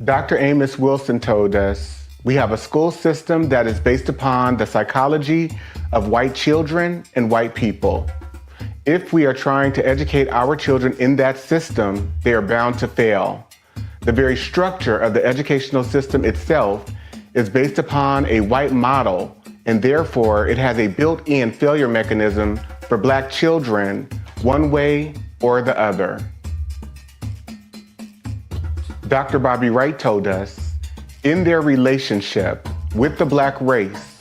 Dr. Amos Wilson told us, we have a school system that is based upon the psychology of white children and white people. If we are trying to educate our children in that system, they are bound to fail. The very structure of the educational system itself is based upon a white model, and therefore it has a built-in failure mechanism for Black children, one way or the other. Dr. Bobby Wright told us, in their relationship with the Black race,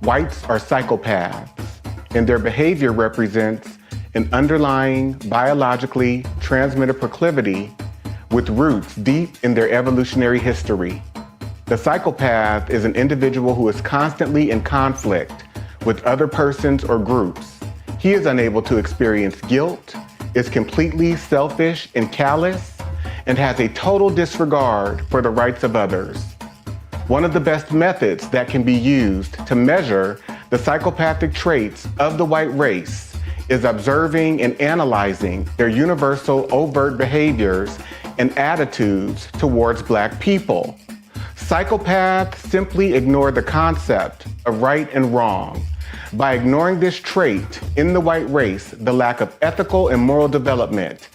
whites are psychopaths, and their behavior represents an underlying biologically transmitted proclivity with roots deep in their evolutionary history. The psychopath is an individual who is constantly in conflict with other persons or groups. He is unable to experience guilt, is completely selfish and callous, and has a total disregard for the rights of others. One of the best methods that can be used to measure the psychopathic traits of the white race is observing and analyzing their universal overt behaviors and attitudes towards Black people. Psychopaths simply ignore the concept of right and wrong. By ignoring this trait in the white race, the lack of ethical and moral development,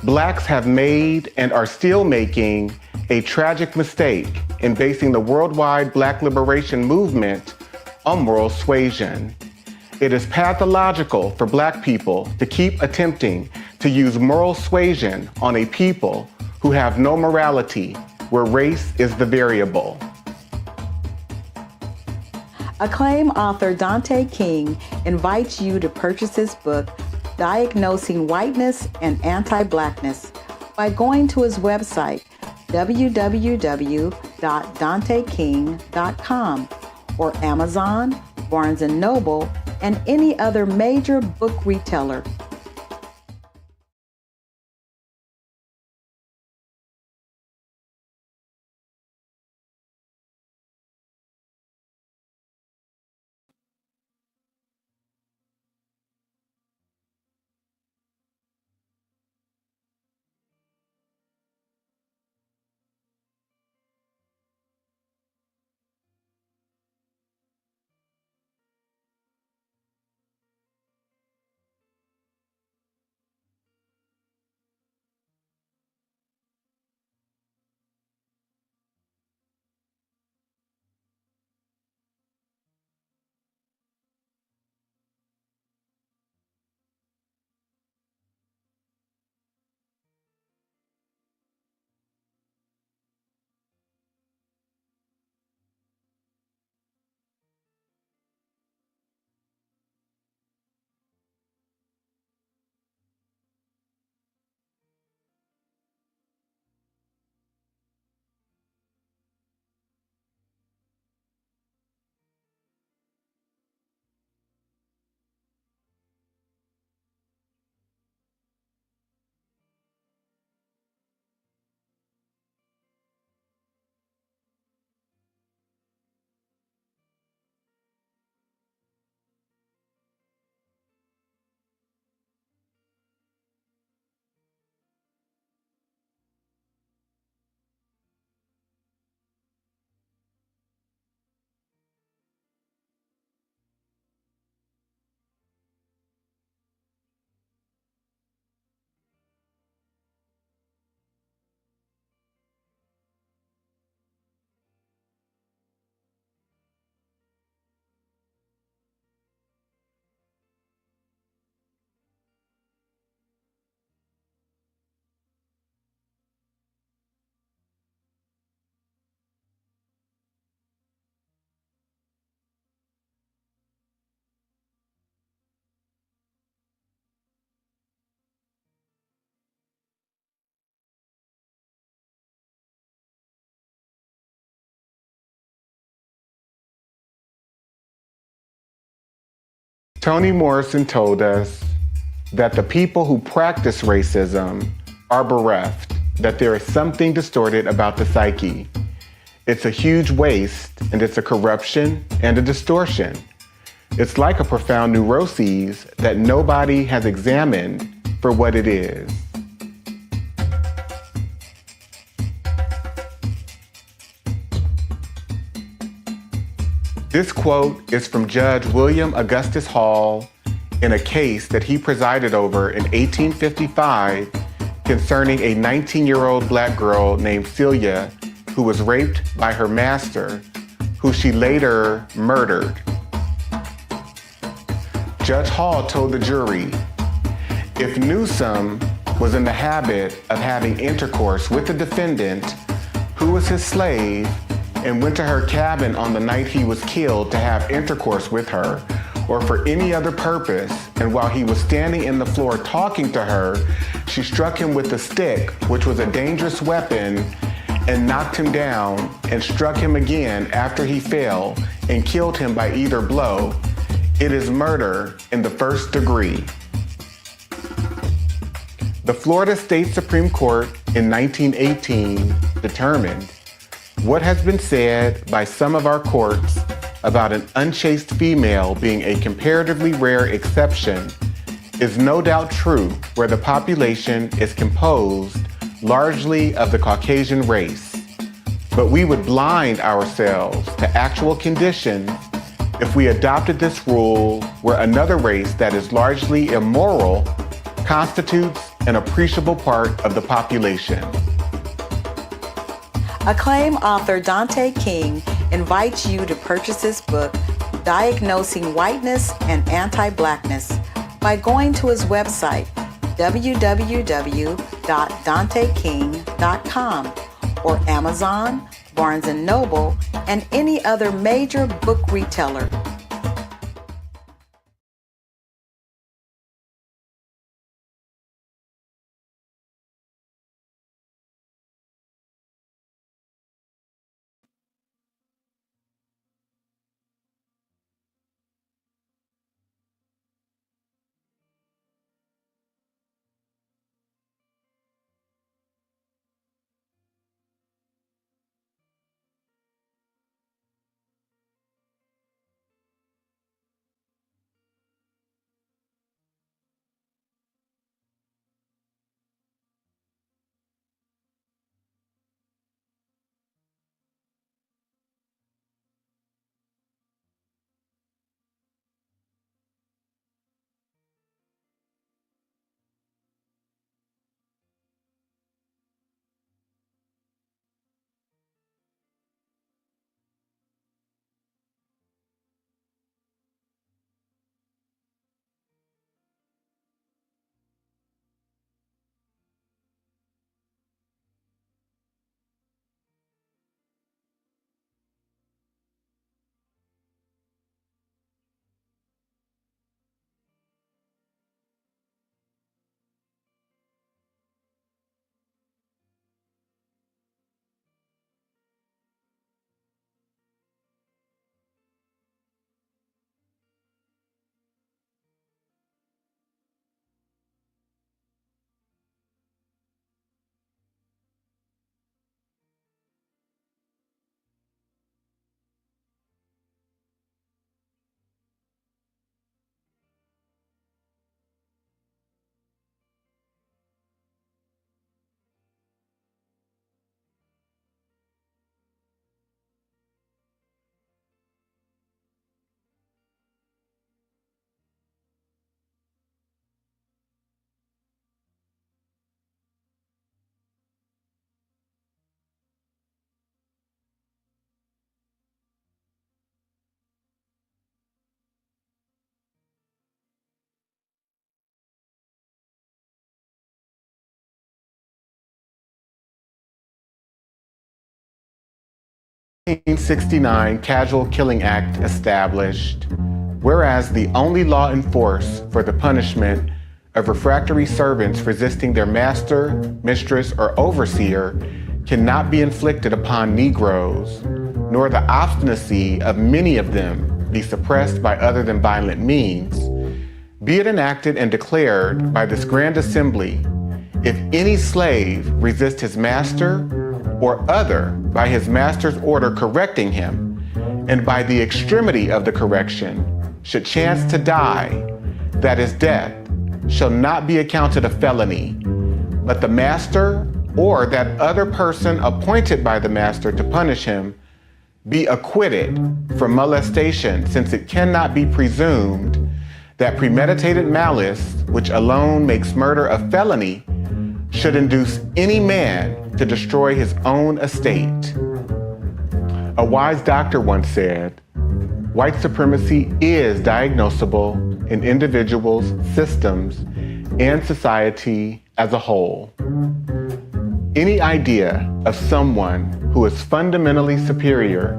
Blacks have made and are still making a tragic mistake in basing the worldwide Black liberation movement on moral suasion. It is pathological for Black people to keep attempting to use moral suasion on a people who have no morality, where race is the variable. Acclaimed author Dante King invites you to purchase his book, Diagnosing Whiteness and Anti-Blackness, by going to his website, www.danteking.com, or Amazon, Barnes & Noble, and any other major book retailer. Toni Morrison told us that the people who practice racism are bereft, that there is something distorted about the psyche. It's a huge waste, and it's a corruption and a distortion. It's like a profound neuroses that nobody has examined for what it is. This quote is from Judge William Augustus Hall in a case that he presided over in 1855 concerning a 19-year-old black girl named Celia who was raped by her master, who she later murdered. Judge Hall told the jury, if Newsom was in the habit of having intercourse with the defendant, who was his slave, and went to her cabin on the night he was killed to have intercourse with her, or for any other purpose, and while he was standing in the floor talking to her, she struck him with a stick, which was a dangerous weapon, and knocked him down, and struck him again after he fell, and killed him by either blow, it is murder in the first degree. The Florida State Supreme Court in 1918 determined what has been said by some of our courts about an unchaste female being a comparatively rare exception is no doubt true where the population is composed largely of the Caucasian race. But we would blind ourselves to actual conditions if we adopted this rule where another race that is largely immoral constitutes an appreciable part of the population. Acclaimed author Dante King invites you to purchase his book, Diagnosing Whiteness and Anti-Blackness, by going to his website, www.danteking.com, or Amazon, Barnes & Noble, and any other major book retailer. The 1969 Casual Killing Act established, whereas the only law in force for the punishment of refractory servants resisting their master, mistress, or overseer cannot be inflicted upon Negroes, nor the obstinacy of many of them be suppressed by other than violent means, be it enacted and declared by this grand assembly, if any slave resist his master or other by his master's order correcting him, and by the extremity of the correction should chance to die, that his death shall not be accounted a felony, but the master or that other person appointed by the master to punish him be acquitted from molestation, since it cannot be presumed that premeditated malice, which alone makes murder a felony, should induce any man to destroy his own estate. A wise doctor once said, white supremacy is diagnosable in individuals, systems, and society as a whole. Any idea of someone who is fundamentally superior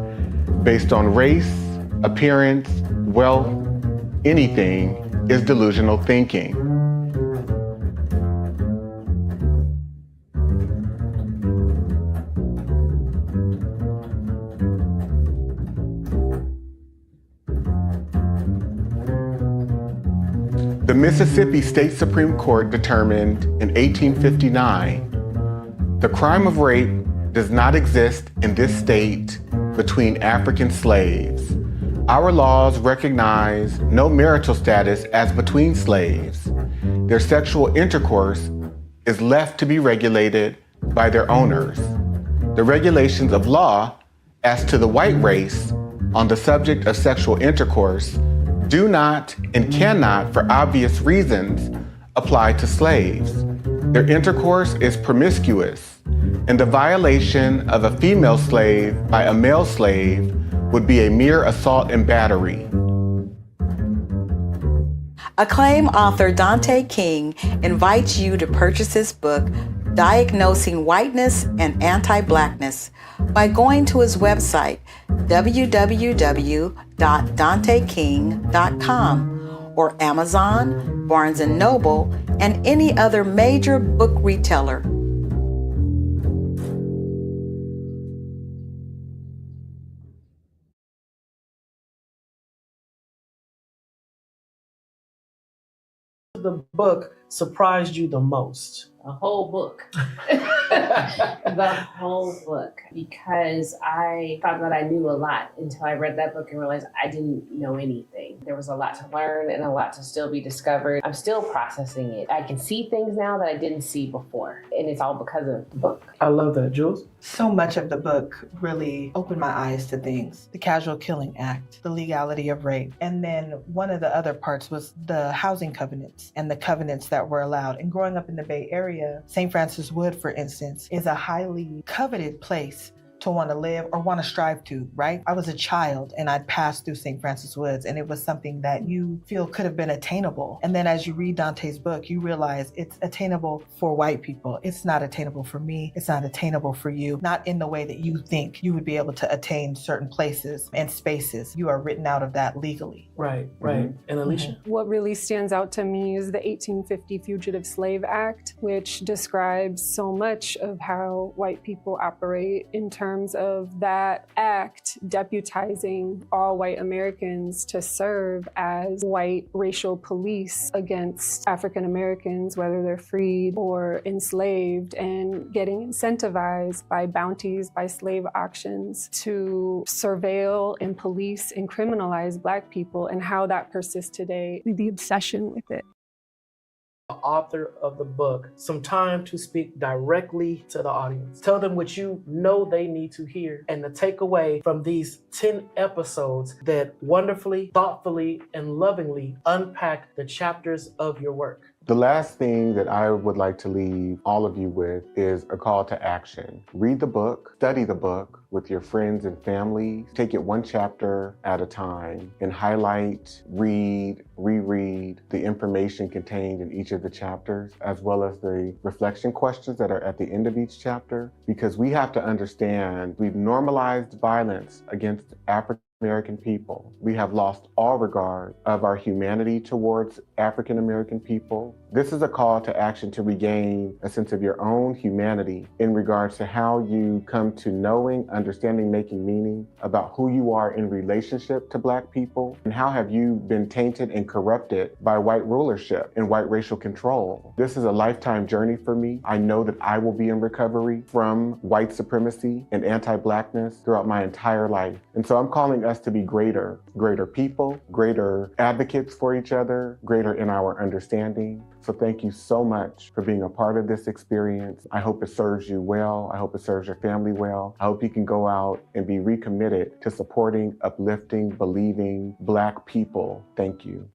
based on race, appearance, wealth, anything is delusional thinking. The Mississippi State Supreme Court determined in 1859 the crime of rape does not exist in this state between African slaves. Our laws recognize no marital status as between slaves. Their sexual intercourse is left to be regulated by their owners. The regulations of law as to the white race on the subject of sexual intercourse do not and cannot, for obvious reasons, apply to slaves. Their intercourse is promiscuous, and the violation of a female slave by a male slave would be a mere assault and battery. Acclaimed author Dante King invites you to purchase his book, Diagnosing Whiteness and Anti-Blackness, by going to his website, www.danteking.com, or Amazon, Barnes & Noble, and any other major book retailer. The book surprised you the most? A whole book. The whole book. Because I thought that I knew a lot until I read that book and realized I didn't know anything. There was a lot to learn and a lot to still be discovered. I'm still processing it. I can see things now that I didn't see before. And it's all because of the book. I love that. Jules? So much of the book really opened my eyes to things. The Casual Killing Act, the legality of rape. And then one of the other parts was the housing covenants and the covenants that were allowed. And growing up in the Bay Area, St. Francis Wood, for instance, is a highly coveted place to want to live or want to strive to, right? I was a child and I'd passed through St. Francis Woods, and it was something that you feel could have been attainable. And then as you read Dante's book, you realize it's attainable for white people. It's not attainable for me. It's not attainable for you, not in the way that you think you would be able to attain certain places and spaces. You are written out of that legally. Right. And Alicia? What really stands out to me is the 1850 Fugitive Slave Act, which describes so much of how white people operate in terms of that act deputizing all white Americans to serve as white racial police against African Americans, whether they're freed or enslaved, and getting incentivized by bounties, by slave auctions to surveil and police and criminalize Black people, and how that persists today, the obsession with it. The author of the book, some time to speak directly to the audience. Tell them what you know they need to hear and the takeaway from these 10 episodes that wonderfully, thoughtfully, and lovingly unpack the chapters of your work. The last thing that I would like to leave all of you with is a call to action. Read the book, study the book with your friends and family. Take it one chapter at a time and highlight, read, reread the information contained in each of the chapters, as well as the reflection questions that are at the end of each chapter, because we have to understand we've normalized violence against African American people. We have lost all regard of our humanity towards African American people. This is a call to action to regain a sense of your own humanity in regards to how you come to knowing, understanding, making meaning about who you are in relationship to Black people, and how have you been tainted and corrupted by white rulership and white racial control. This is a lifetime journey for me. I know that I will be in recovery from white supremacy and anti-Blackness throughout my entire life. And so I'm calling us to be greater people, greater advocates for each other, greater in our understanding. So thank you so much for being a part of this experience. I hope it serves you well. I hope it serves your family well. I hope you can go out and be recommitted to supporting, uplifting, believing Black people. Thank you.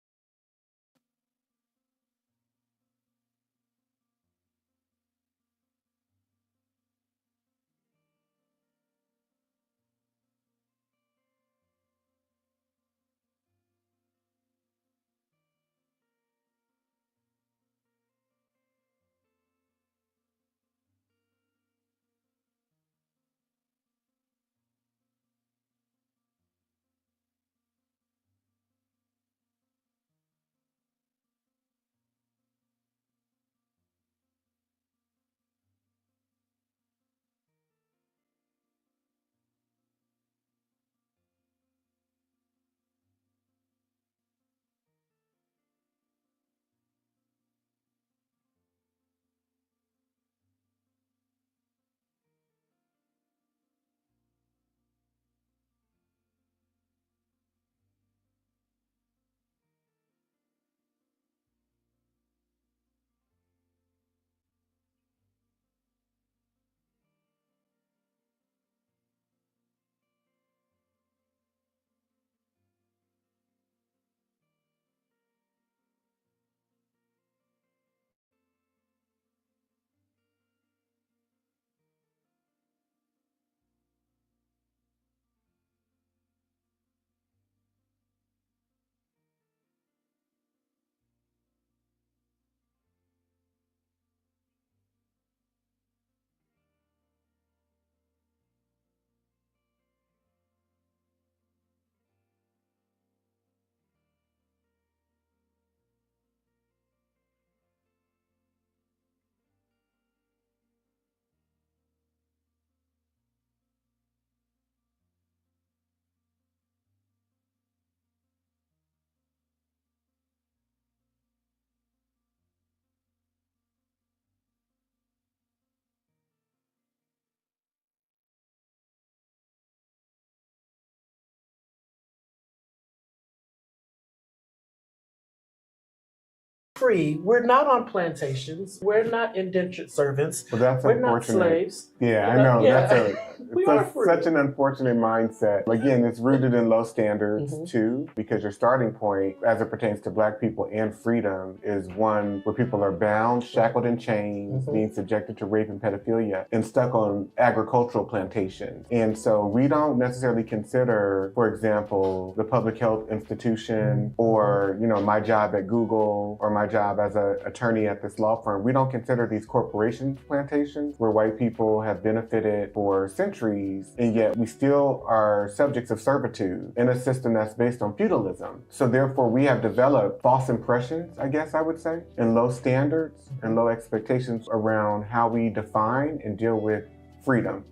Free. We're not on plantations. We're not indentured servants. Well, that's We're not unfortunate. slaves. Yeah, I know. Yeah. That's We are free. such an unfortunate mindset. Again, it's rooted in low standards too, because your starting point, as it pertains to Black people and freedom, is one where people are bound, shackled in chains, being subjected to rape and pedophilia, and stuck on agricultural plantations. And so we don't necessarily consider, for example, the public health institution or, my job at Google or my job as an attorney at this law firm. We don't consider these corporation plantations where white people have benefited for centuries, and yet we still are subjects of servitude in a system that's based on feudalism. So therefore we have developed false impressions, I guess I would say, and low standards and low expectations around how we define and deal with freedom.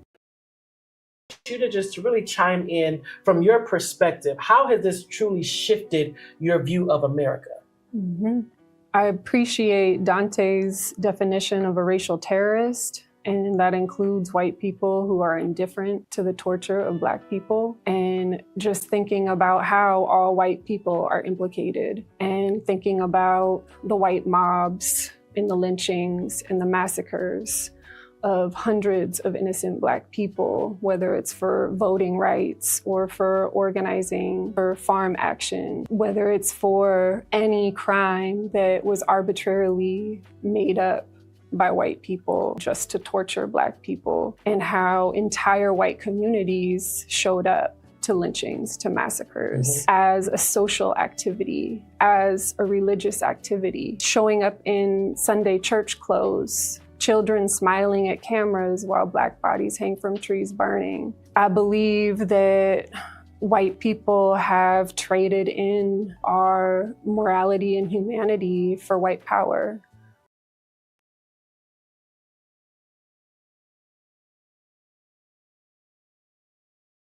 You to just really chime in from your perspective. How has this truly shifted your view of America? I appreciate Dante's definition of a racial terrorist, and that includes white people who are indifferent to the torture of Black people, and just thinking about how all white people are implicated, and thinking about the white mobs and the lynchings and the massacres of hundreds of innocent Black people, whether it's for voting rights or for organizing for farm action, whether it's for any crime that was arbitrarily made up by white people just to torture Black people, and how entire white communities showed up to lynchings, to massacres, as a social activity, as a religious activity, showing up in Sunday church clothes, children smiling at cameras while Black bodies hang from trees burning. I believe that white people have traded in our morality and humanity for white power.